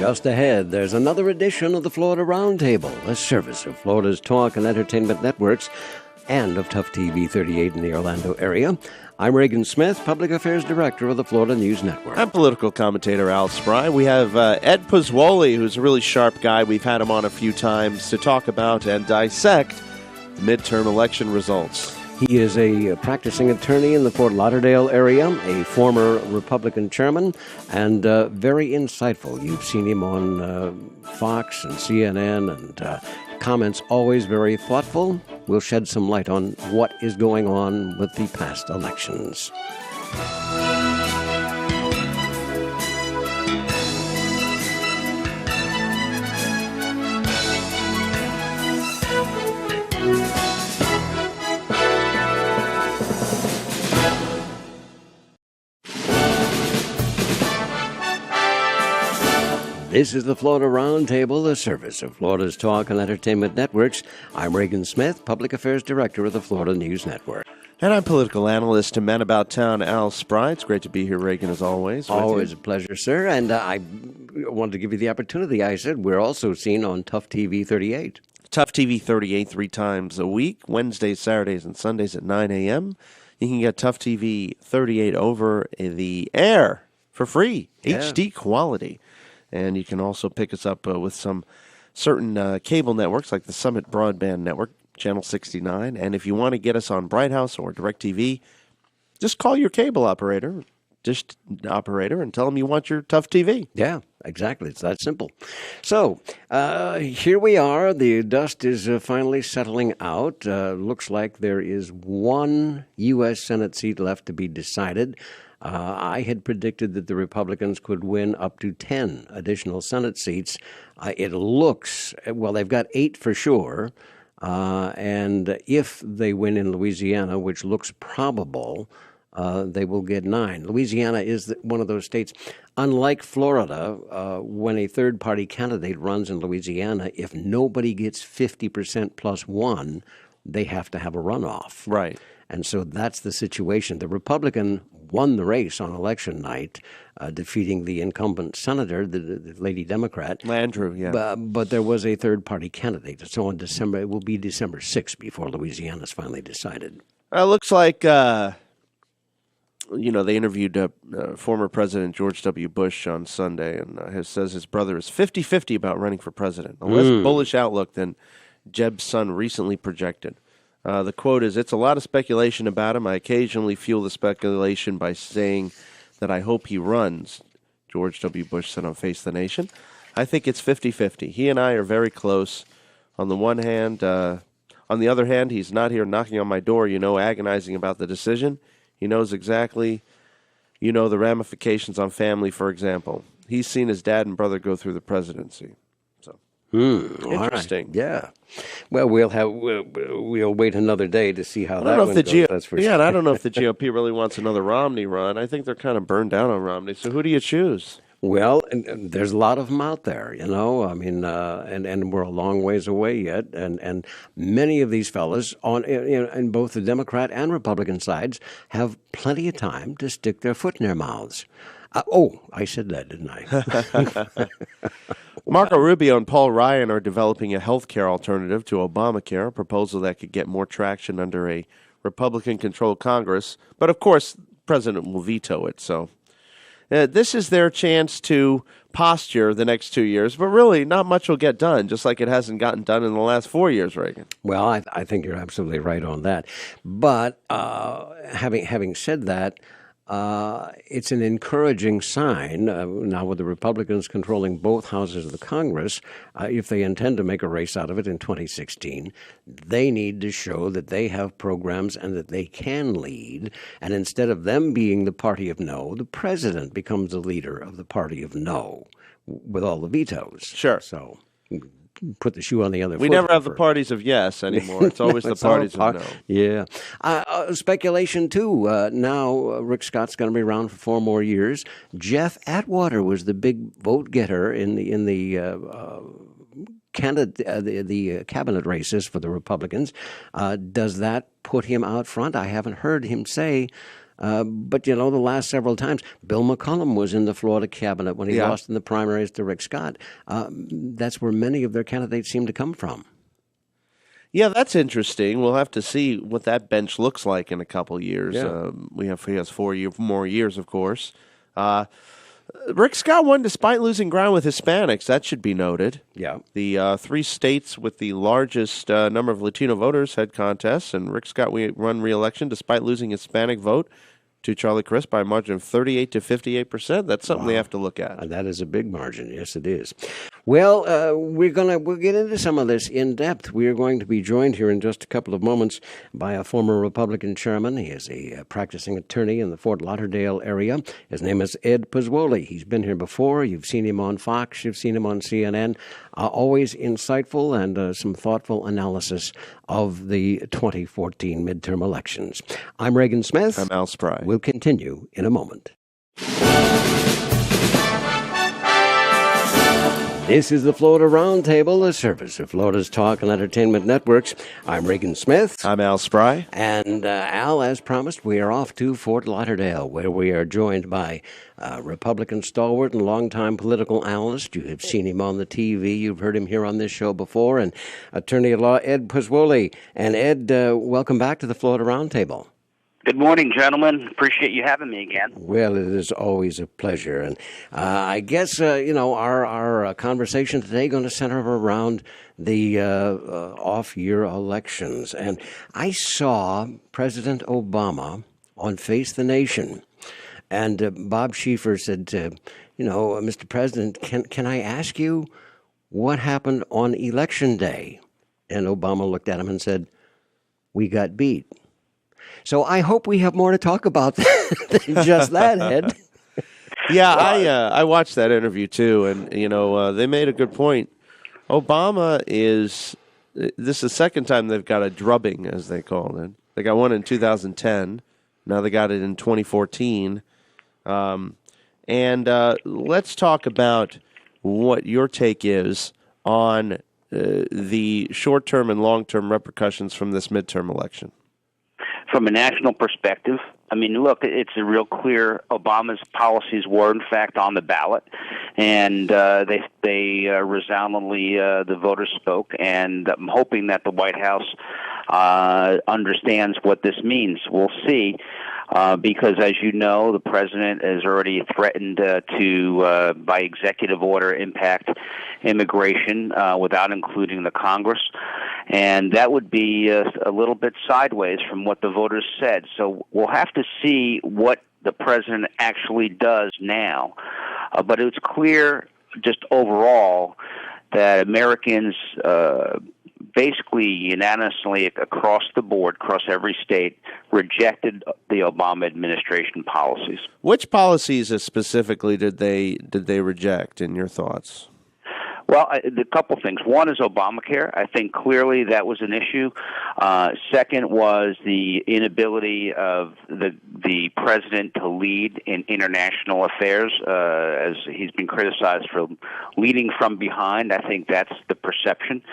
Just ahead, there's another edition of the Florida Roundtable, a service of Florida's talk and entertainment networks and of Tough TV 38 in the Orlando area. I'm Reagan Smith, Public Affairs Director of the Florida News Network. I'm political commentator Al Spry. We have EdPozzuoli, who's a really sharp guy. We've had him on a few times to talk about and dissect midterm election results. He is a practicing attorney in the Fort Lauderdale area, a former Republican chairman, and very insightful. You've seen him on Fox and CNN, and comments always very thoughtful. We'll shed some light on what is going on with the past elections. This is the Florida Roundtable, a service of Florida's talk and entertainment networks. I'm Reagan Smith, Public Affairs Director of the Florida News Network. And I'm political analyst and Man About Town Al Spry. It's great to be here, Reagan, as always. Always a pleasure, sir. And I wanted to give you the opportunity. I said we're also seen on Tough TV 38. Tough TV 38 3 times a week, Wednesdays, Saturdays, and Sundays at 9 a.m. You can get Tough TV 38 over the air for free, HD quality. And you can also pick us up with some certain cable networks like the Summit Broadband Network, Channel 69. And if you want to get us on Bright House or DirecTV, just call your cable operator, dish operator, and tell them you want your Tough TV. Yeah, exactly. It's that simple. So here we are. The dust is finally settling out. Looks like there is one U.S. Senate seat left to be decided. I had predicted that the Republicans could win up to 10 additional Senate seats. It looks, well, they've got 8 for sure. And if they win in Louisiana, which looks probable, they will get 9. Louisiana is one of those states. Unlike Florida, when a third-party candidate runs in Louisiana, if nobody gets 50% plus 1, they have to have a runoff. Right. And so that's the situation. The Republican won the race on election night, defeating the incumbent senator, the lady Democrat. Landrieu, yeah. But there was a third-party candidate. So on it will be December 6th before Louisiana's finally decided. Looks like, they interviewed former President George W. Bush on Sunday, and says his brother is 50-50 about running for president. A less bullish outlook than Jeb's son recently projected. The quote is, "It's a lot of speculation about him. I occasionally fuel the speculation by saying that I hope he runs," George W. Bush said on Face the Nation. "I think it's 50-50. He and I are very close. On the one hand, on the other hand, he's not here knocking on my door, agonizing about the decision. He knows exactly, the ramifications on family, for example. He's seen his dad and brother go through the presidency." Interesting. Right. Yeah. Well, we'll wait another day to see how that one goes. That's for sure. And I don't know if the GOP really wants another Romney run. I think they're kind of burned down on Romney. So who do you choose? Well, and there's a lot of them out there, I mean, and we're a long ways away yet. And many of these fellas in both the Democrat and Republican sides have plenty of time to stick their foot in their mouths. I said that, didn't I? Marco Rubio and Paul Ryan are developing a health care alternative to Obamacare, a proposal that could get more traction under a Republican-controlled Congress. But, of course, the president will veto it. So this is their chance to posture the next 2 years. But really, not much will get done, just like it hasn't gotten done in the last 4 years, Reagan. Well, I think you're absolutely right on that. But having said that, it's an encouraging sign, now with the Republicans controlling both houses of the Congress, if they intend to make a race out of it in 2016, they need to show that they have programs and that they can lead. And instead of them being the party of no, the president becomes the leader of the party of no with all the vetoes. Sure. So put the shoe on the other foot. We never have the parties of yes anymore. It's always the parties of no. Yeah. Speculation, too. Now Rick Scott's going to be around for 4 more years. Jeff Atwater was the big vote getter in the cabinet races for the Republicans. Does that put him out front? I haven't heard him say But, the last several times, Bill McCollum was in the Florida cabinet when he lost in the primaries to Rick Scott. That's where many of their candidates seem to come from. Yeah, that's interesting. We'll have to see what that bench looks like in a couple years. Yeah. He has 4 more years, of course. Rick Scott won despite losing ground with Hispanics. That should be noted. Yeah. The 3 states with the largest number of Latino voters had contests, and Rick Scott won re-election despite losing Hispanic vote to Charlie Crist by a margin of 38 to 58%. That's something they have to look at. That is a big margin. Yes, it is. Well, we'll get into some of this in depth. We are going to be joined here in just a couple of moments by a former Republican chairman. He is a practicing attorney in the Fort Lauderdale area. His name is EdPozzuoli. He's been here before. You've seen him on Fox. You've seen him on CNN. Always insightful and some thoughtful analysis of the 2014 midterm elections. I'm Reagan Smith. I'm Al Spry. We'll continue in a moment. This is the Florida Roundtable, a service of Florida's Talk and Entertainment Networks. I'm Reagan Smith. I'm Al Spry. And Al, as promised, we are off to Fort Lauderdale, where we are joined by Republican stalwart and longtime political analyst. You have seen him on the TV. You've heard him here on this show before. And attorney at law, EdPozzuoli. And Ed, welcome back to the Florida Roundtable. Good morning, gentlemen. Appreciate you having me again. Well, it is always a pleasure. And I guess, our conversation today going to center around the off-year elections. And I saw President Obama on Face the Nation. And Bob Schieffer said, Mr. President, can I ask you what happened on Election Day? And Obama looked at him and said, we got beat. So I hope we have more to talk about than just that, Ed. Yeah, I watched that interview too, and they made a good point. Obama this is the second time they've got a drubbing, as they call it. They got one in 2010. Now they got it in 2014. Let's talk about what your take is on the short-term and long-term repercussions from this midterm election. From a national perspective, I mean, look, it's a real clear Obama's policies were, in fact, on the ballot, and they resoundingly, the voters spoke, and I'm hoping that the White House understands what this means. We'll see. Because, as you know, the president has already threatened to, by executive order, impact immigration without including the Congress. And that would be a little bit sideways from what the voters said. So we'll have to see what the president actually does now. But it's clear just overall that Americans basically unanimously across the board, across every state, rejected the Obama administration policies. Which policies specifically did they reject, in your thoughts? Well, a couple things. One is Obamacare. I think clearly that was an issue. Second was the inability of the president to lead in international affairs, as he's been criticized for leading from behind. I think that's the perception.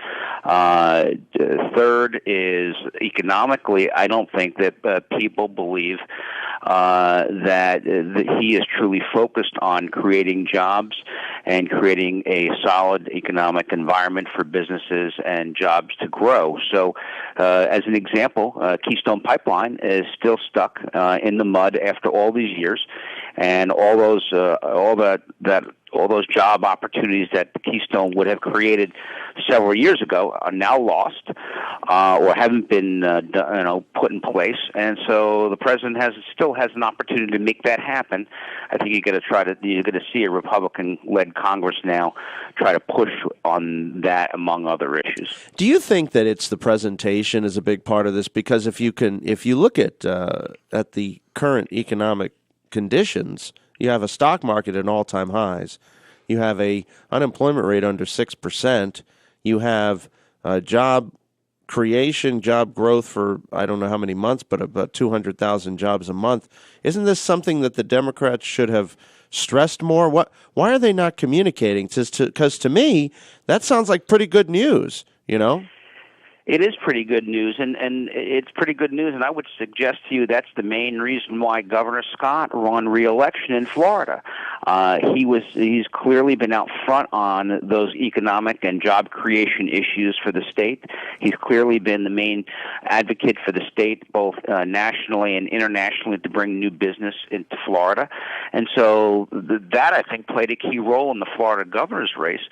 Third is economically. I don't think that people believe that he is truly focused on creating jobs and creating a solid economic environment for businesses and jobs to grow. So, as an example, Keystone Pipeline is still stuck in the mud after all these years, and all those job opportunities that Keystone would have created several years ago are now lost or haven't been put in place. And so the president still has an opportunity to make that happen. I think you're going to see a Republican-led Congress now try to push on that, among other issues. Do you think that it's the presentation is a big part of this? Because if you look at the current economic conditions, you have a stock market at all-time highs. You have a unemployment rate under 6%. You have job creation, job growth for I don't know how many months, but about 200,000 jobs a month. Isn't this something that the Democrats should have stressed more? Why are they not communicating? Because to me, that sounds like pretty good news, It is pretty good news, and it's pretty good news, and I would suggest to you that's the main reason why Governor Scott won re-election in Florida. He's clearly been out front on those economic and job creation issues for the state. He's clearly been the main advocate for the state, both nationally and internationally, to bring new business into Florida. And so that, I think, played a key role in the Florida governor's race.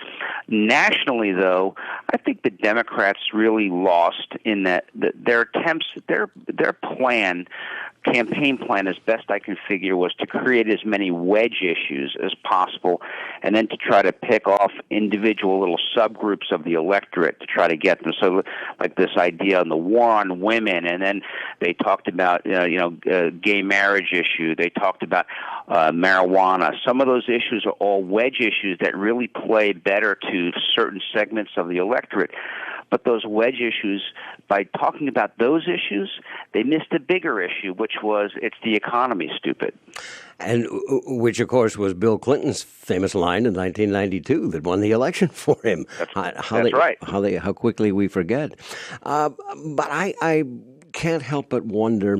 Nationally, though, I think the Democrats really lost in that their attempts, their campaign plan, as best I can figure, was to create as many wedge issues as possible, and then to try to pick off individual little subgroups of the electorate to try to get them. So, like this idea on the war on women, and then they talked about gay marriage issue. They talked about marijuana. Some of those issues are all wedge issues that really play better to certain segments of the electorate. But those wedge issues, by talking about those issues, they missed a bigger issue, which was, it's the economy, stupid. And which, of course, was Bill Clinton's famous line in 1992 that won the election for him. That's right. How quickly we forget. But I can't help but wonder,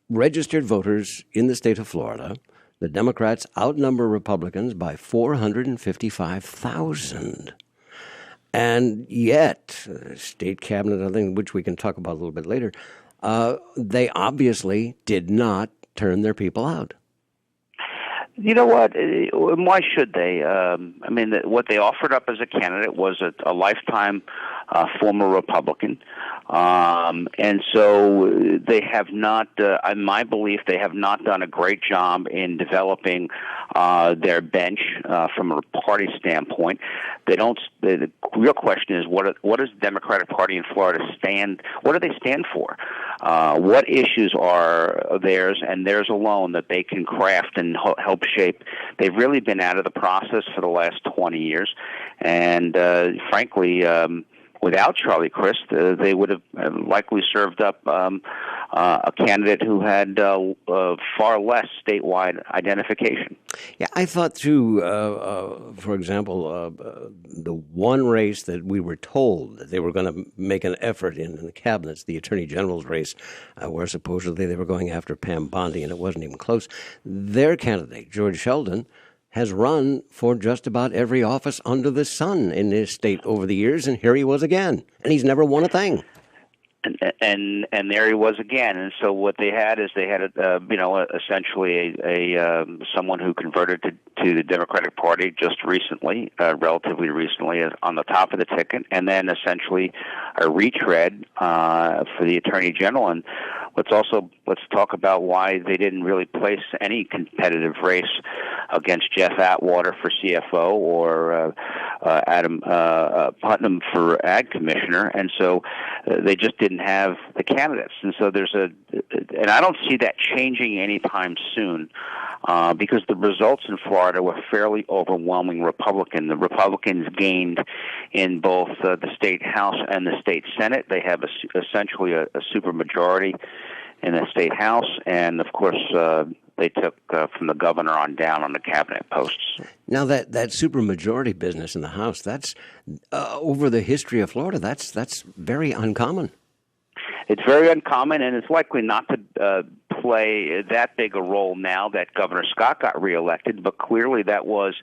registered voters in the state of Florida, the Democrats outnumber Republicans by 455,000. And yet, state cabinet, I think, which we can talk about a little bit later, they obviously did not turn their people out. You know what? Why should they? What they offered up as a candidate was a lifetime former Republican. And so they have not, in my belief, they have not done a great job in developing their bench from a party standpoint. They don't. The real question is, what does the Democratic Party in Florida stand? What do they stand for? What issues are theirs and theirs alone that they can craft and help shape? They've really been out of the process for the last 20 years, and frankly, without Charlie Crist, they would have likely served up a candidate who had far less statewide identification. Yeah, I thought through, for example, the one race that we were told that they were going to make an effort in the cabinets, the Attorney General's race, where supposedly they were going after Pam Bondi, and it wasn't even close. Their candidate, George Sheldon, has run for just about every office under the sun in this state over the years, and here he was again, and he's never won a thing. And there he was again. And so what they had is essentially a someone who converted to the Democratic Party just recently, relatively recently, on the top of the ticket, and then essentially a retread for the Attorney General. And let's talk about why they didn't really place any competitive race against Jeff Atwater for CFO or Adam Putnam for Ag Commissioner, and so they just didn't have the candidates. And so and I don't see that changing anytime soon, because the results in Florida were fairly overwhelming Republican. The Republicans gained in both the state House and the state Senate. They have essentially a supermajority in the state House, and of course they took from the governor on down on the cabinet posts. Now that supermajority business in the House, that's over the history of Florida, that's very uncommon. It's very uncommon, and it's likely not to play that big a role now that Governor Scott got reelected. But clearly, that would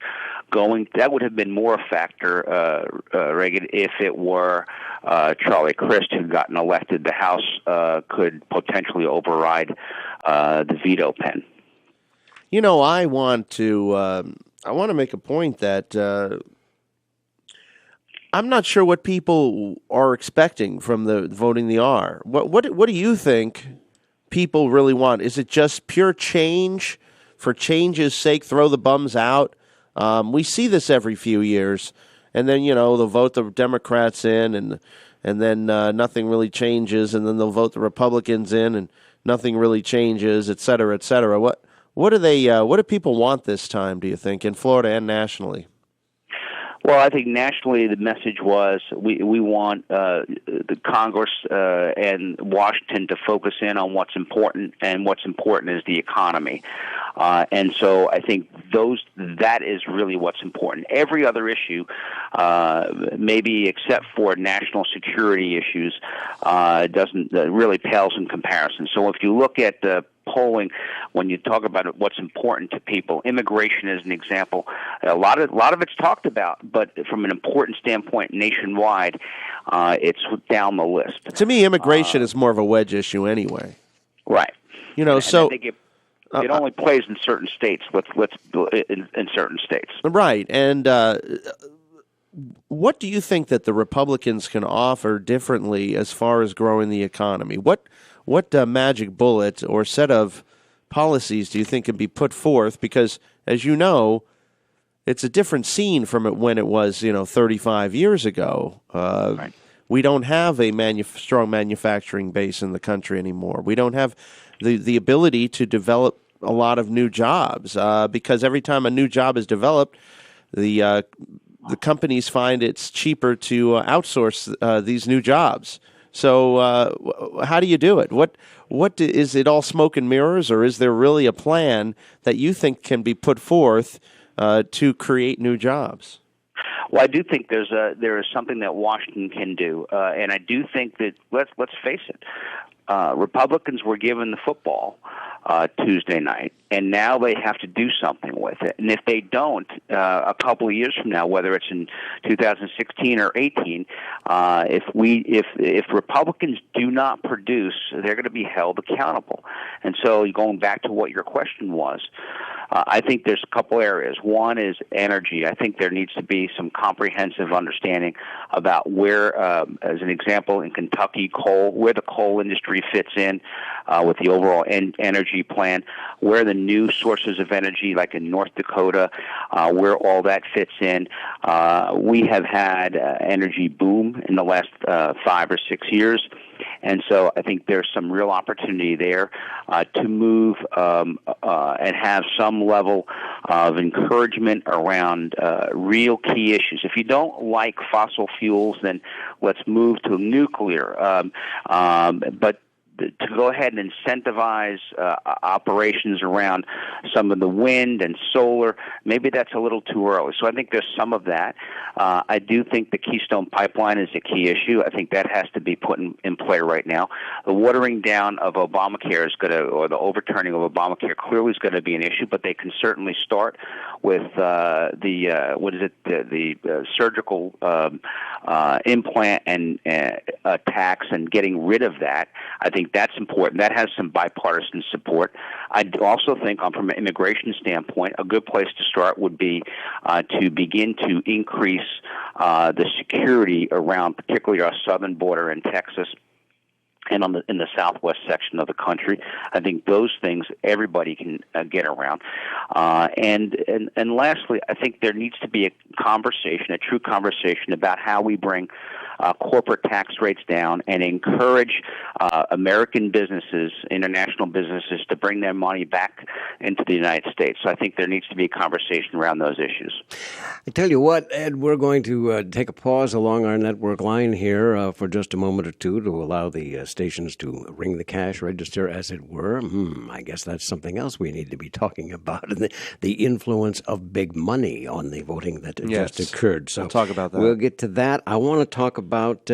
have been more a factor, Reagan, if it were Charlie Crist who'd gotten elected. The House could potentially override the veto pen. You know, I want to make a point that I'm not sure what people are expecting from the voting the R. What do you think people really want? Is it just pure change for change's sake? Throw the bums out. We see this every few years, and then they'll vote the Democrats in, and then nothing really changes, and then they'll vote the Republicans in, and nothing really changes, et cetera, et cetera. What do people want this time, do you think, in Florida and nationally? Well, I think nationally the message was we want the Congress and Washington to focus in on what's important, and what's important is the economy. And so I think that is really what's important. Every other issue, maybe except for national security issues, doesn't really pales in comparison. So if you look at the polling, when you talk about what's important to people, immigration is an example. A lot of it's talked about, but from an important standpoint nationwide, it's down the list. To me, immigration is more of a wedge issue anyway. Right. And so I think it only plays in certain states. In certain states. Right. And what do you think that the Republicans can offer differently as far as growing the economy? What magic bullet or set of policies do you think can be put forth? Because, as you know, it's a different scene from when it was, 35 years ago. Right. We don't have a strong manufacturing base in the country anymore. We don't have the ability to develop a lot of new jobs because every time a new job is developed, the companies find it's cheaper to outsource these new jobs. So how do you do it? What is it all smoke and mirrors, or is there really a plan that you think can be put forth to create new jobs? Well, I do think there is something that Washington can do, and I do think that let's face it, Republicans were given the football Tuesday night, and now they have to do something with it. And if they don't, a couple of years from now, whether it's in 2016 or 18, if Republicans do not produce, they're going to be held accountable. And so, going back to what your question was, I think there's a couple areas. One is energy. I think there needs to be some comprehensive understanding about where, as an example, in Kentucky, where the coal industry fits in with the overall energy plan, where the new sources of energy, like in North Dakota, where all that fits in. We have had energy boom in the last 5 or 6 years. And so I think there's some real opportunity there to move and have some level of encouragement around real key issues. If you don't like fossil fuels, then let's move to nuclear. But to go ahead and incentivize operations around some of the wind and solar, maybe that's a little too early. So I think there's some of that. I do think the Keystone Pipeline is a key issue. I think that has to be put in play right now. The watering down of Obamacare or the overturning of Obamacare clearly is going to be an issue, but they can certainly start with the surgical implant and tax and getting rid of that. I think that's important. That has some bipartisan support. I also think, from an immigration standpoint, a good place to start would be to begin to increase the security around, particularly our southern border in Texas and in the southwest section of the country. I think those things everybody can get around. And lastly, I think there needs to be a true conversation about how we bring corporate tax rates down and encourage American businesses, international businesses, to bring their money back into the United States. So I think there needs to be a conversation around those issues. I tell you what, Ed, we're going to take a pause along our network line here for just a moment or two to allow the stations to ring the cash register, as it were. I guess that's something else we need to be talking about, the influence of big money on the voting that just occurred. So we'll talk about that. We'll get to that. I want to talk about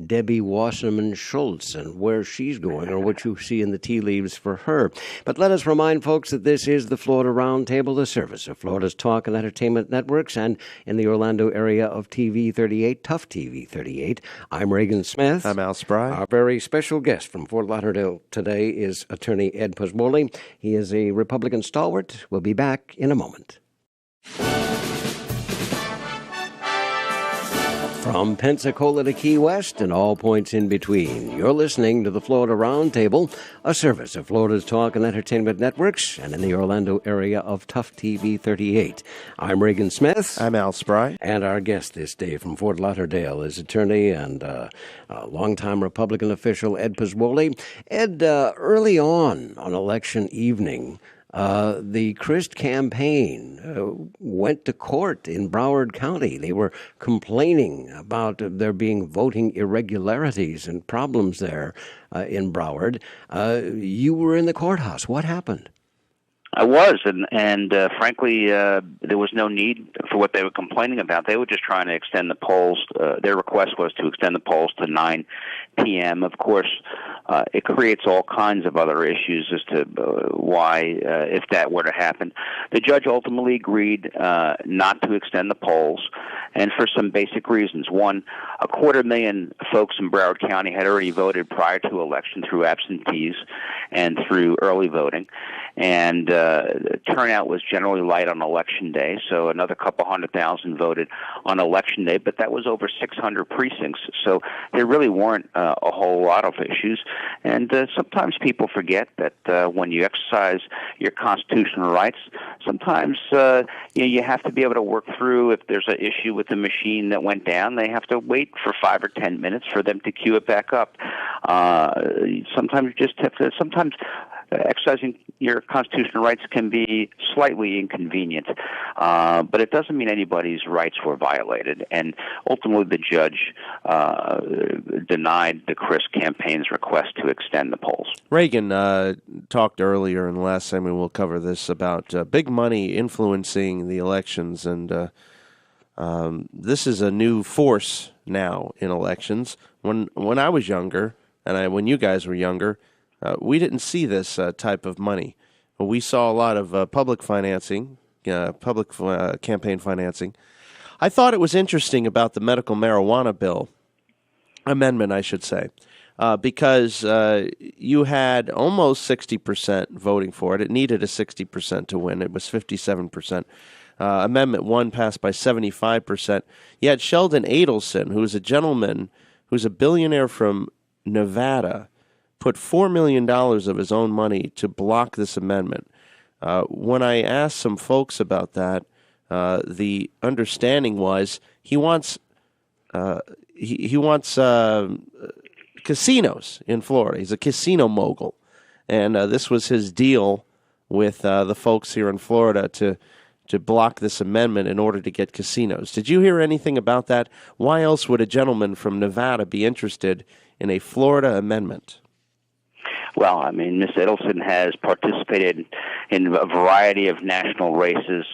Debbie Wasserman Schultz and where she's going, or what you see in the tea leaves for her. But let us remind folks that this is the Florida Roundtable, the service of Florida's talk and entertainment networks, and in the Orlando area of TV 38, Tough TV 38. I'm Reagan Smith. I'm Al Spry. Our very special guest from Fort Lauderdale today is attorney EdPozzuoli. He is a Republican stalwart. We'll be back in a moment. From Pensacola to Key West and all points in between, you're listening to the Florida Roundtable, a service of Florida's talk and entertainment networks, and in the Orlando area of Tough TV 38. I'm Reagan Smith. I'm Al Spry. And our guest this day from Fort Lauderdale is attorney and longtime Republican official EdPozzuoli. Ed, early on election evening, The Crist campaign went to court in Broward County. They were complaining about there being voting irregularities and problems there in Broward. You were in the courthouse. What happened? I was, and frankly, there was no need for what they were complaining about. They were just trying to extend the polls. Their request was to extend the polls to 9 p.m. Of course, it creates all kinds of other issues as to why, if that were to happen. The judge ultimately agreed not to extend the polls, and for some basic reasons. One, 250,000 folks in Broward County had already voted prior to election through absentees and through early voting, and turnout was generally light on Election Day, so another couple 100,000 voted on Election Day, but that was over 600 precincts, so there really weren't a whole lot of issues. And sometimes people forget that when you exercise your constitutional rights, sometimes you have to be able to work through if there's an issue with the machine that went down. They have to wait for 5 or 10 minutes for them to queue it back up. Sometimes you just have to. Sometimes exercising your constitutional rights can be slightly inconvenient, but it doesn't mean anybody's rights were violated. And ultimately, the judge denied the Crist campaign's request to extend the polls. Reagan talked earlier, and the last time we will cover this, about big money influencing the elections, and this is a new force now in elections. When I was younger, and when you guys were younger, we didn't see this type of money. We saw a lot of public financing, public campaign financing. I thought it was interesting about the medical marijuana bill, amendment, I should say, because you had almost 60% voting for it. It needed a 60% to win. It was 57%. Amendment 1 passed by 75%. You had Sheldon Adelson, who is a gentleman who's a billionaire from Nevada, put $4 million of his own money to block this amendment. When I asked some folks about that, the understanding was he wants casinos in Florida. He's a casino mogul, and this was his deal with the folks here in Florida to block this amendment in order to get casinos. Did you hear anything about that? Why else would a gentleman from Nevada be interested in a Florida amendment? Well, I mean, Ms. Edelson has participated in a variety of national races,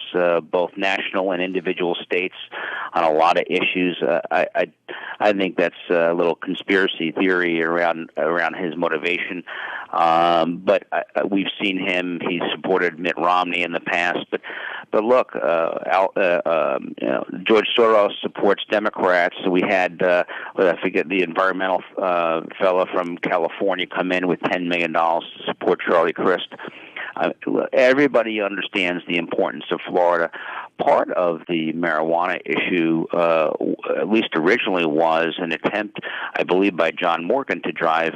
both national and individual states, on a lot of issues. I think that's a little conspiracy theory around his motivation. But we've seen him. He's supported Mitt Romney in the past. But look, George Soros supports Democrats. So we had, I forget, the environmental fellow from California come in with $10 million to support Charlie Crist. Everybody understands the importance of Florida. Part of the marijuana issue, at least originally, was an attempt, I believe, by John Morgan to drive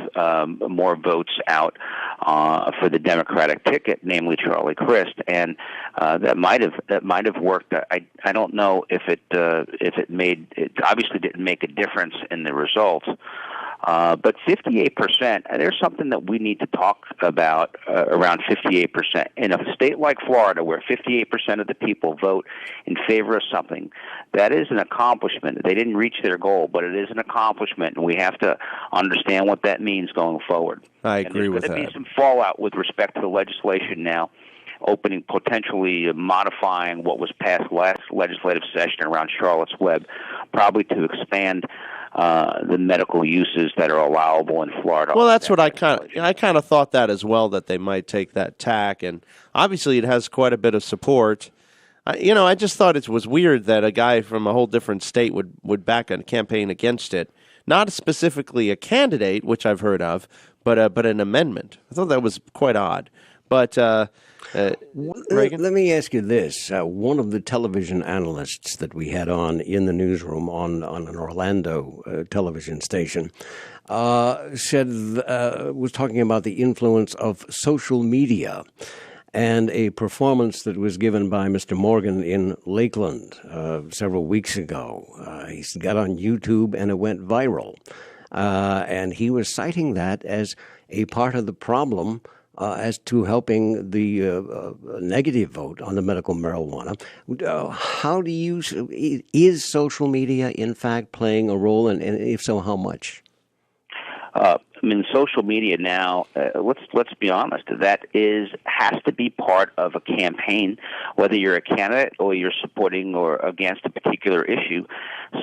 more votes out for the Democratic ticket, namely Charlie Crist, and that might have worked. I don't know if it obviously didn't make a difference in the results. But 58%, there's something that we need to talk about around 58%. In a state like Florida, where 58% of the people vote in favor of something, that is an accomplishment. They didn't reach their goal, but it is an accomplishment, and we have to understand what that means going forward. I agree with that. There's going to be some fallout with respect to the legislation now, opening, potentially modifying what was passed last legislative session around Charlotte's Web, probably to expand the medical uses that are allowable in Florida. Well, that's what I kind of thought that as well, that they might take that tack, and obviously it has quite a bit of support. I just thought it was weird that a guy from a whole different state would back a campaign against it, not specifically a candidate, which I've heard of, but an amendment. I thought that was quite odd. But Reagan? Let me ask you this. One of the television analysts that we had on in the newsroom on an Orlando television station was talking about the influence of social media and a performance that was given by Mr. Morgan in Lakeland several weeks ago. He got on YouTube and it went viral. And he was citing that as a part of the problem as to helping the negative vote on the medical marijuana. How do you is social media in fact playing a role, and if so, how much? I mean, social media now. Let's be honest. That has to be part of a campaign, whether you're a candidate or you're supporting or against a particular issue.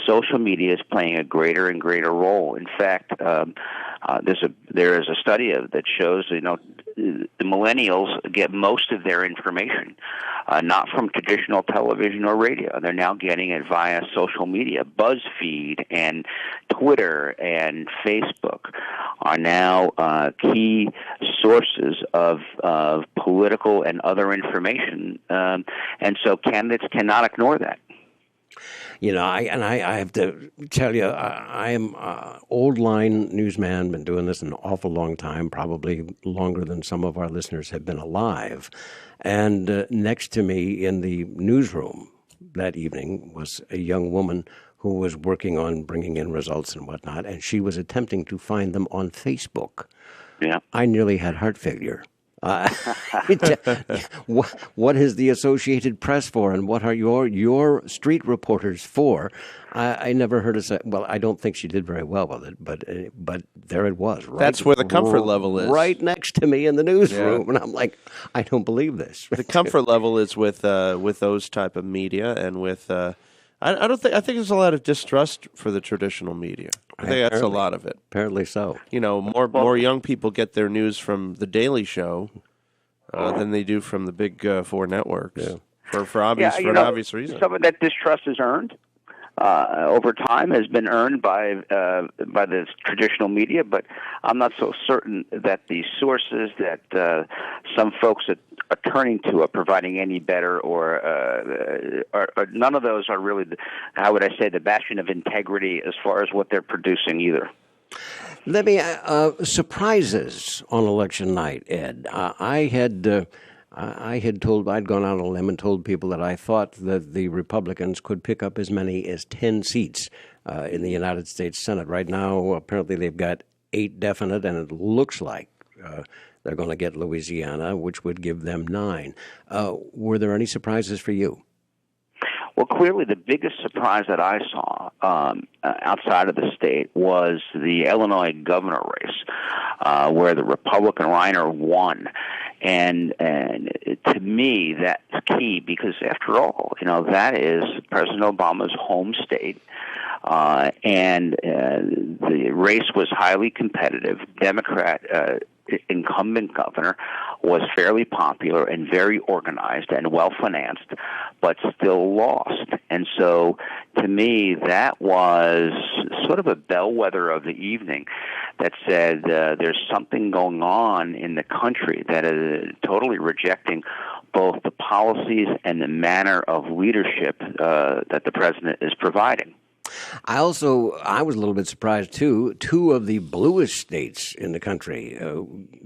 Social media is playing a greater and greater role. In fact, there is a study that shows the millennials get most of their information not from traditional television or radio. They're now getting it via social media. BuzzFeed and Twitter and Facebook are now key sources of political and other information, and so candidates cannot ignore that. I have to tell you, I am old line newsman, been doing this an awful long time, probably longer than some of our listeners have been alive. And next to me in the newsroom that evening was a young woman who was working on bringing in results and whatnot, and she was attempting to find them on Facebook. Yeah, I nearly had heart failure. What is the Associated Press for, and what are your street reporters for? I never heard of that. Well, I don't think she did very well with it, but there it was. Right, that's where the comfort level is. Right next to me in the newsroom, and I'm like, I don't believe this. The comfort level is with those type of media, and with I think there's a lot of distrust for the traditional media. I think that's a lot of it. Apparently so. More young people get their news from The Daily Show than they do from the big four networks. Yeah. For an obvious reason. Some of that distrust is earned over time, has been earned by the traditional media, but I'm not so certain that the sources that some folks are turning to are providing any better, or none of those are really, how would I say, the bastion of integrity as far as what they're producing either. Let me surprises on election night, Ed. I'd gone out on a limb and told people that I thought that the Republicans could pick up as many as 10 seats in the United States Senate. Right now, apparently they've got 8 definite, and it looks like they're going to get Louisiana, which would give them 9. Were there any surprises for you? Well, clearly the biggest surprise that I saw outside of the state was the Illinois governor race, where the Republican Reiner won. And to me, that's key because, after all, that is President Obama's home state. And the race was highly competitive. Democrat incumbent governor was fairly popular and very organized and well-financed, but still lost. And so, to me, that was sort of a bellwether of the evening that said there's something going on in the country that is totally rejecting both the policies and the manner of leadership that the president is providing. I was a little bit surprised too. 2 of the bluest states in the country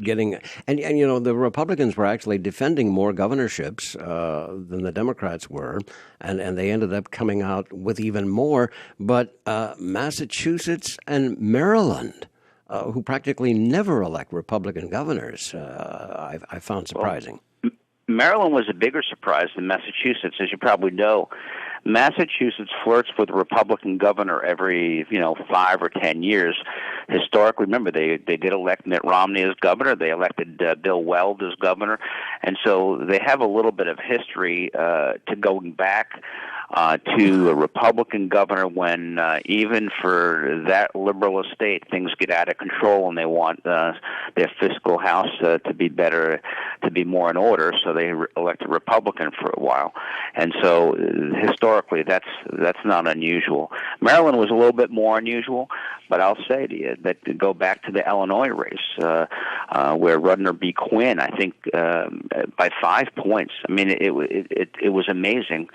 getting, and the Republicans were actually defending more governorships than the Democrats were, and they ended up coming out with even more. But Massachusetts and Maryland, who practically never elect Republican governors, I found surprising. Well, Maryland was a bigger surprise than Massachusetts, as you probably know. Massachusetts flirts with a Republican governor every 5 or 10 years. Historically, remember, they did elect Mitt Romney as governor. They elected Bill Weld as governor. And so they have a little bit of history to going back to a Republican governor when even for that liberal a state, things get out of control and they want their fiscal house to be better, to be more in order, so they elect a Republican for a while. And so historically, that's not unusual. Maryland was a little bit more unusual, but I'll say to you that to go back to the Illinois race where Rudner beat Quinn, I think by 5 points. I mean, it was amazing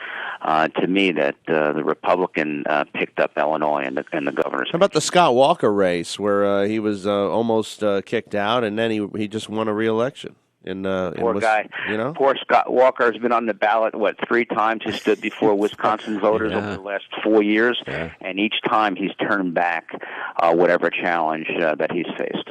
to me that the Republican picked up Illinois and the governor's. How about the Scott Walker race where he was almost kicked out and then he just won a re-election? Poor guy. Poor Scott Walker has been on the ballot, 3 times? He stood before Wisconsin voters over the last 4 years, and each time he's turned back whatever challenge that he's faced.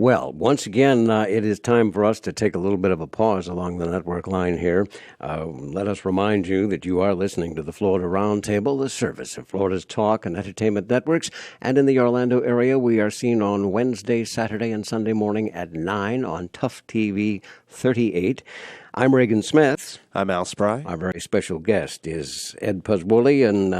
Well, once again, it is time for us to take a little bit of a pause along the network line here. Let us remind you that you are listening to the Florida Roundtable, the service of Florida's talk and entertainment networks. And in the Orlando area, we are seen on Wednesday, Saturday, and Sunday morning at 9 on Tough TV 38. I'm Reagan Smith. I'm Al Spry. Our very special guest is EdPozzuoli, an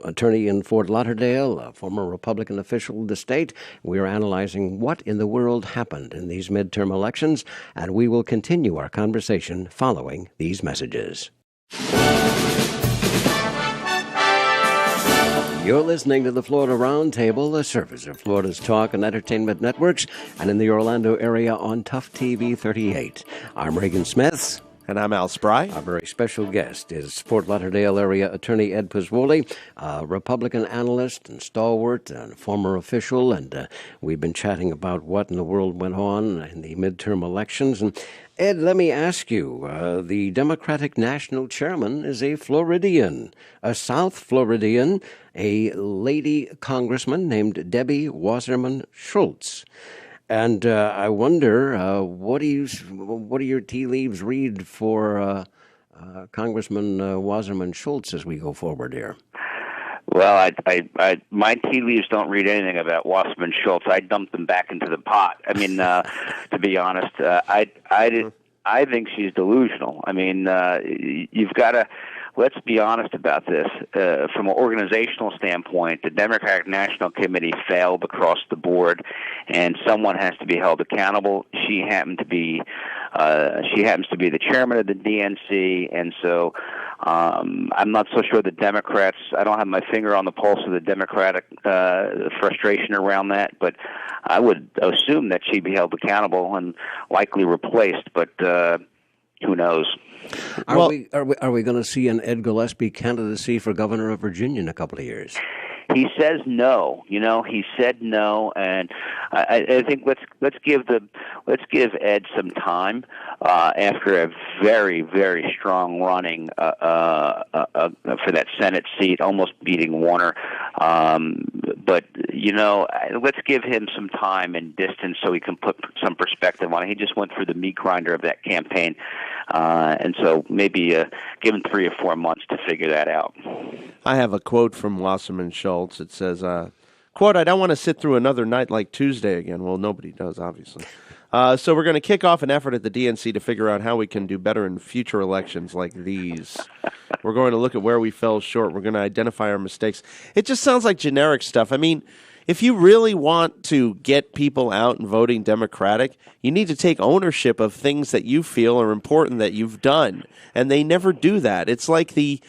attorney in Fort Lauderdale, a former Republican official of the state. We are analyzing what in the world happened in these midterm elections, and we will continue our conversation following these messages. You're listening to the Florida Roundtable, a service of Florida's talk and entertainment networks, and in the Orlando area on Tough TV 38. I'm Reagan Smith. And I'm Al Spry. Our very special guest is Fort Lauderdale area attorney EdPozzuoli, a Republican analyst and stalwart and former official, and we've been chatting about what in the world went on in the midterm elections. And Ed, let me ask you, the Democratic National Chairman is a Floridian, a South Floridian, a lady congressman named Debbie Wasserman Schultz. And I wonder, what do your tea leaves read for Congressman Wasserman Schultz as we go forward here? Well, my tea leaves don't read anything about Wasserman Schultz. I dumped them back into the pot. I mean, to be honest, I think she's delusional. I mean, you've got to. Let's be honest about this. From an organizational standpoint, the Democratic National Committee failed across the board, and someone has to be held accountable. She happens to be the chairman of the DNC, and so I'm not so sure the Democrats. I don't have my finger on the pulse of the Democratic frustration around that, but I would assume that she'd be held accountable and likely replaced. But who knows? Are we going to see an Ed Gillespie candidacy for governor of Virginia in a couple of years? He says no. You know, he said no, and I think let's give Ed some time after a very, very strong running for that Senate seat, almost beating Warner. But you know, let's give him some time and distance so he can put some perspective on it. He just went through the meat grinder of that campaign, and so maybe give him 3 or 4 months to figure that out. I have a quote from Wasserman Schultz. It says, quote, "I don't want to sit through another night like Tuesday again." Well, nobody does, obviously. So we're going to kick off an effort at the DNC to figure out how we can do better in future elections like these. We're going to look at where we fell short. We're going to identify our mistakes. It just sounds like generic stuff. I mean, if you really want to get people out and voting Democratic, you need to take ownership of things that you feel are important that you've done. And they never do that. It's like the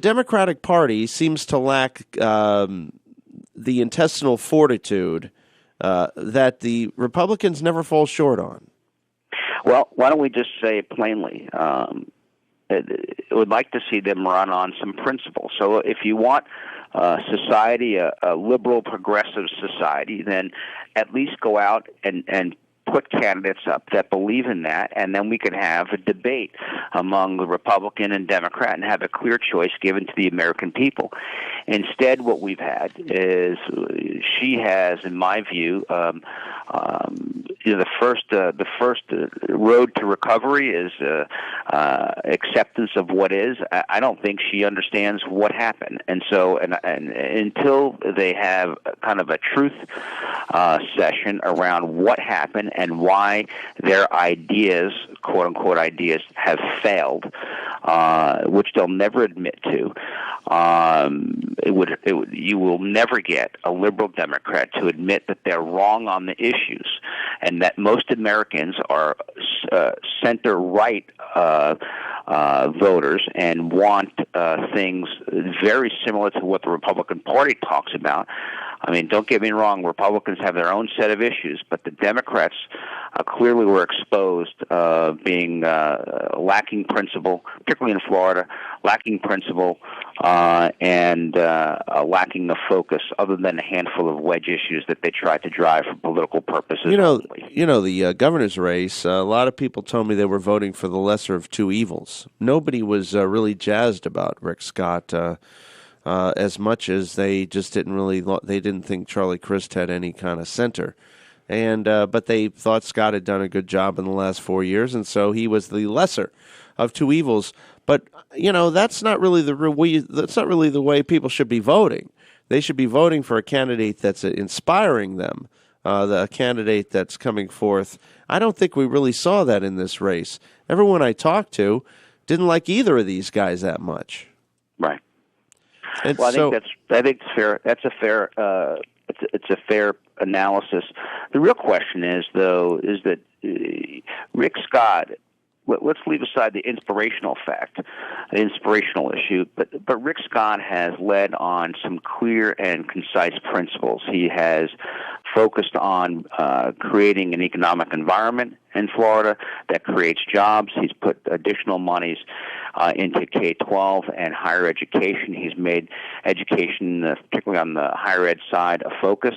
Democratic Party seems to lack the intestinal fortitude that the Republicans never fall short on. Well, why don't we just say it plainly? Would like to see them run on some principles. So if you want society, a liberal, progressive society, then at least go out and put candidates up that believe in that, and then we can have a debate among the Republican and Democrat and have a clear choice given to the American people. Instead, what we've had is she has, in my view, the first road to recovery is acceptance of what is. I don't think she understands what happened, and so and until they have kind of a truth session around what happened and why their ideas, quote unquote ideas, have failed, which they'll never admit to. You will never get a liberal Democrat to admit that they're wrong on the issues, and that most Americans are center-right voters and want things very similar to what the Republican Party talks about. I mean, don't get me wrong, Republicans have their own set of issues, but the Democrats clearly were exposed being lacking principle, particularly in Florida, lacking principle and lacking the focus other than a handful of wedge issues that they tried to drive for political purposes. You know, the governor's race, a lot of people told me they were voting for the lesser of two evils. Nobody was really jazzed about Rick Scott as much as they just didn't think Charlie Crist had any kind of center. And but they thought Scott had done a good job in the last 4 years, and so he was the lesser of two evils. But that's not really the way people should be voting. They should be voting for a candidate that's inspiring them, a candidate that's coming forth. I don't think we really saw that in this race. Everyone I talked to didn't like either of these guys that much. Right. And well, I think it's fair. That's a fair. It's a fair analysis. The real question is that Rick Scott. Let's leave aside the inspirational issue, but Rick Scott has led on some clear and concise principles. He has focused on creating an economic environment in Florida that creates jobs. He's put additional monies into K-12 and higher education. He's made education, particularly on the higher ed side, a focus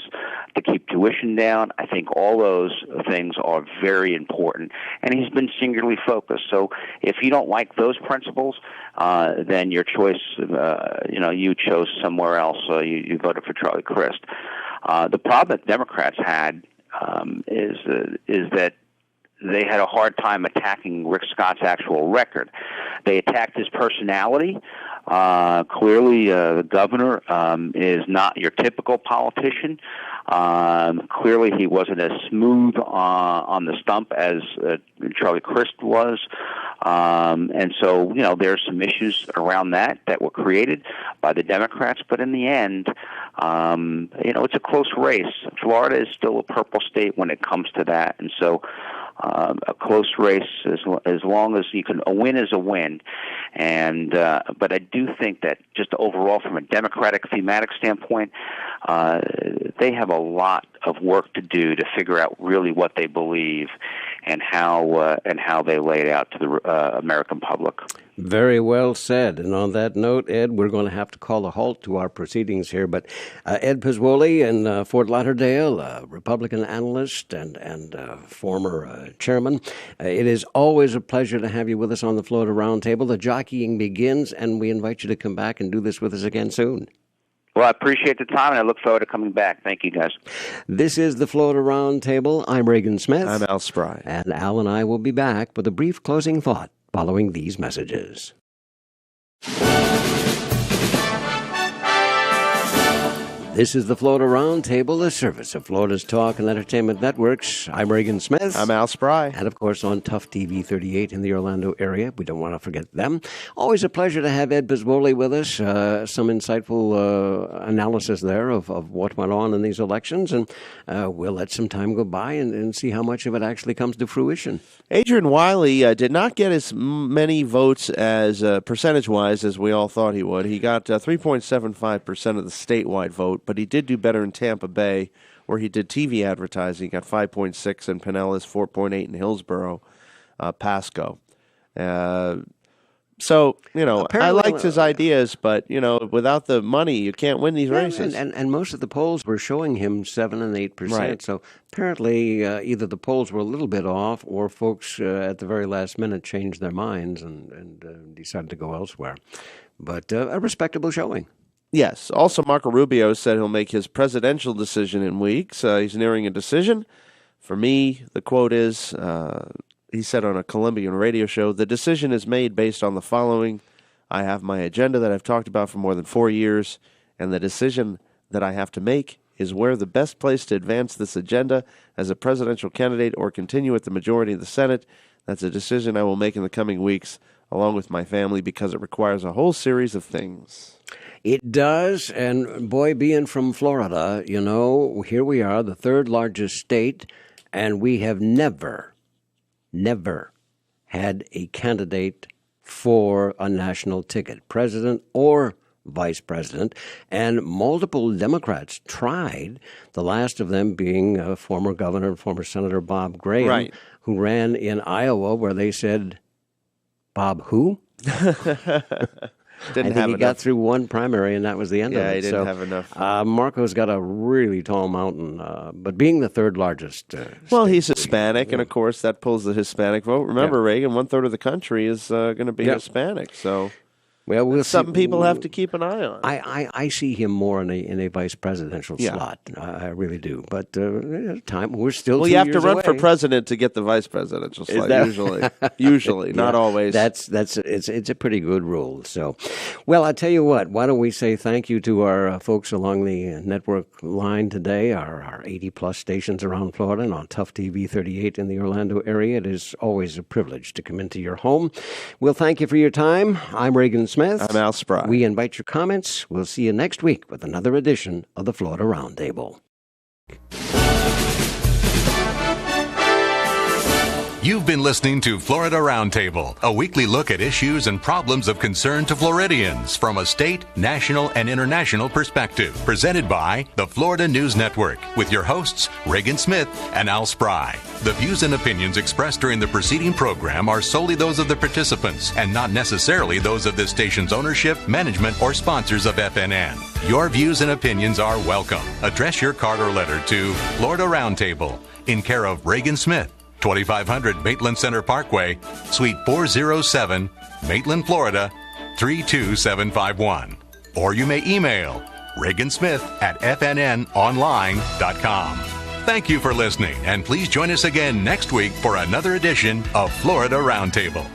to keep tuition down. I think all those things are very important, and he's been singularly focused. So if you don't like those principles, then your choice, you chose somewhere else. You voted for Charlie Crist. The problem that Democrats had is that they had a hard time attacking Rick Scott's actual record. They attacked his personality. Clearly, the governor is not your typical politician. Clearly, he wasn't as smooth on the stump as Charlie Crist was. And so, there's some issues around that were created by the Democrats. But in the end, it's a close race. Florida is still a purple state when it comes to that. And so, a close race as long as you can. A win is a win, and but I do think that just overall, from a Democratic thematic standpoint, they have a lot of work to do to figure out really what they believe and how they lay it out to the American public. Very well said. And on that note, Ed, we're going to have to call a halt to our proceedings here. But EdPozzuoli in Fort Lauderdale, Republican analyst and former chairman, it is always a pleasure to have you with us on the Florida Roundtable. The jockeying begins, and we invite you to come back and do this with us again soon. Well, I appreciate the time, and I look forward to coming back. Thank you, guys. This is the Florida Roundtable. I'm Reagan Smith. I'm Al Spry. And Al and I will be back with a brief closing thought following these messages. This is the Florida Roundtable, a service of Florida's Talk and Entertainment Networks. I'm Reagan Smith. I'm Al Spry. And, of course, on Tough TV 38 in the Orlando area. We don't want to forget them. Always a pleasure to have EdPozzuoli with us. Some insightful analysis there of what went on in these elections. And we'll let some time go by and see how much of it actually comes to fruition. Adrian Wiley did not get as many votes as percentage-wise as we all thought he would. He got 3.75% of the statewide vote, but he did do better in Tampa Bay, where he did TV advertising. He got 5.6 in Pinellas, 4.8 in Hillsborough, Pasco. So, apparently, I liked his ideas, but, without the money, you can't win these races. And most of the polls were showing him 7 and 8%. Right. So apparently either the polls were a little bit off or folks at the very last minute changed their minds and decided to go elsewhere. But a respectable showing. Yes. Also, Marco Rubio said he'll make his presidential decision in weeks. He's nearing a decision. For me, the quote is, he said on a Colombian radio show, the decision is made based on the following. I have my agenda that I've talked about for more than 4 years, and the decision that I have to make is where the best place to advance this agenda as a presidential candidate or continue with the majority of the Senate. That's a decision I will make in the coming weeks, along with my family, because it requires a whole series of things. It does, and boy, being from Florida, here we are, the third largest state, and we have never had a candidate for a national ticket, president or vice president, and multiple Democrats tried, the last of them being former Governor and former Senator Bob Graham, right, who ran in Iowa, where they said, Bob who? I think he got through one primary, and that was the end of it. Yeah, he didn't have enough. Marco's got a really tall mountain, but being the third largest. Well, he's Hispanic, and of course that pulls the Hispanic vote. Remember, Reagan, 1/3 of the country is going to be Hispanic. So, Well, we'll It's something see. people have to keep an eye on. I see him more in a vice presidential slot. I really do. But time we're still. Well, 2 you have to years run away. for president to get the vice presidential slot. Usually, not always. It's a pretty good rule. So, well, I tell you what. Why don't we say thank you to our folks along the network line today, our 80-plus stations around Florida, and on Tough TV 38 in the Orlando area. It is always a privilege to come into your home. We'll thank you for your time. I'm Reagan Smith. I'm Al Spry. We invite your comments. We'll see you next week with another edition of the Florida Roundtable. You've been listening to Florida Roundtable, a weekly look at issues and problems of concern to Floridians from a state, national, and international perspective. Presented by the Florida News Network with your hosts, Reagan Smith and Al Spry. The views and opinions expressed during the preceding program are solely those of the participants and not necessarily those of this station's ownership, management, or sponsors of FNN. Your views and opinions are welcome. Address your card or letter to Florida Roundtable in care of Reagan Smith, 2500 Maitland Center Parkway, Suite 407, Maitland, Florida, 32751. Or you may email reagansmith@fnnonline.com. Thank you for listening, and please join us again next week for another edition of Florida Roundtable.